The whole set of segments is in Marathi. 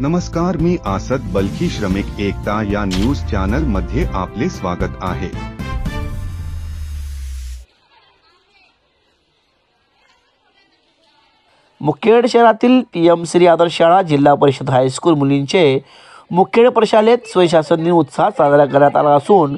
नमस्कार, मी आसद बल्की श्रमिक एकता या न्यूज चॅनल मध्ये आपले स्वागत आहे। मुखेड शहरातील पीएम श्री आदर्श शाळा जिल्हा परिषद हायस्कूल मुलींचे मुखेड प्रशालेत स्वयंशासन दिन उत्साहात साजरा करण्यात आला असून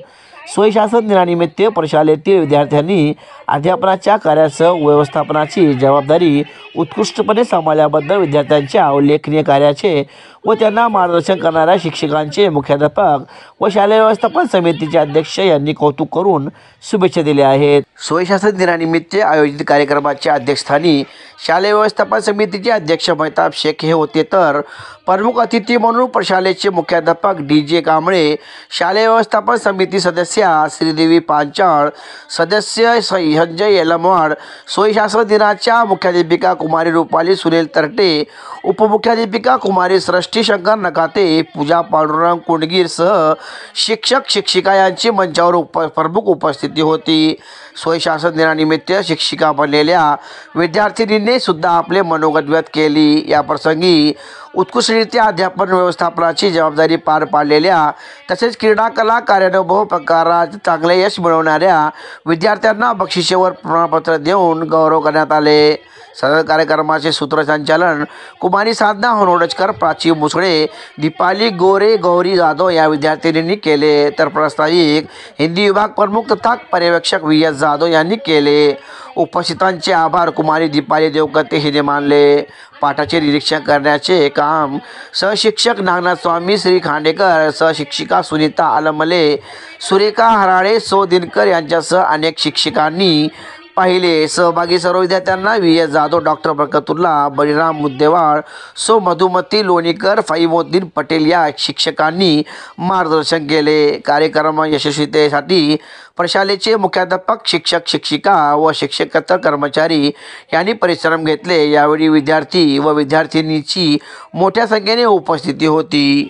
स्वयंशासन दिनानिमित्त प्रशालेतील विद्यार्थ्यांनी अध्यापनाच्या कार्यासह व्यवस्थापनाची जबाबदारी उत्कृष्टपणे सांभाळल्याबद्दल विद्यार्थ्यांच्या उल्लेखनीय कार्याचे व त्यांना मार्गदर्शन करणाऱ्या शिक्षकांचे मुख्याध्यापक व शालेय व्यवस्थापन समितीचे अध्यक्ष यांनी कौतुक करून शुभेच्छा दिल्या आहेत। स्वयंशासन दिनानिमित्त आयोजित कार्यक्रमाच्या अध्यक्षस्थानी शालेय व्यवस्थापन समितीचे अध्यक्ष महताब शेख हे होते, तर प्रमुख अतिथी म्हणून प्रशालेचे मुख्याध्यापक DJ कांबळे, शालेय व्यवस्थापन समिती सदस्या श्रीदेवी पांचाळ, सदस्य संजय येलमवाड, स्वयंशासन दिनाच्या मुख्याध्यापिका कुमारी रुपाली सुनील तरटे, उपमुख्याध्यापिका कुमारी सृष्टी शंकर नकाते, पूजा पांडुरंग कुंडगीरसह शिक्षक शिक्षिका यांची मंचावर प्रमुख उपस्थिती होती। स्वयंशासन दिनानिमित्त शिक्षिका बनलेल्या विद्यार्थिनींनी सुद्धा आपले मनोगत व्यक्त केली। या प्रसंगी उत्कृष्टरित्या अध्यापन व्यवस्थापनाची जबाबदारी पार पाडलेल्या तसेच क्रीडा कला कार्यानुभव प्रकारात चांगले यश मिळवणाऱ्या विद्यार्थ्यांना बक्षिसेवर प्रमाणपत्र देऊन गौरव करण्यात आले। सदर कार्यक्रमाचे सूत्रसंचालन कुमारी साधना होनोडचकर, प्राची मुसळे, दीपाली गोरे, गौरी जाधव या विद्यार्थिनींनी केले, तर प्रास्ताविक हिंदी विभाग प्रमुख तथा पर्यवेक्षक VS जाधव यांनी केले। उपस्थितांचे आभार कुमारी दीपाली देवकते हिने मानले। पाठाचे निरीक्षण करण्याचे काम सहशिक्षक नागनाथ स्वामी श्री खांडेकर, सहशिक्षिका सुनीता आलमले, सुरेखा हराळे, सो दिनकर यांच्यासह अनेक शिक्षकांनी पाहिले। सहभागी सर्व विद्यार्थ्यांना VS जाधव, डॉक्टर बरकतुल्ला, बळीराम मुद्देवाळ, सो मधुमती लोणीकर, फईमुद्दीन पटेल या शिक्षकांनी मार्गदर्शन केले। कार्यक्रम यशस्वीतेसाठी प्रशालेचे मुख्याध्यापक, शिक्षक शिक्षिका व शिक्षकेतर कर्मचारी यांनी परिश्रम घेतले। यावेळी विद्यार्थी व विद्यार्थिनीची मोठ्या संख्येने उपस्थिती होती।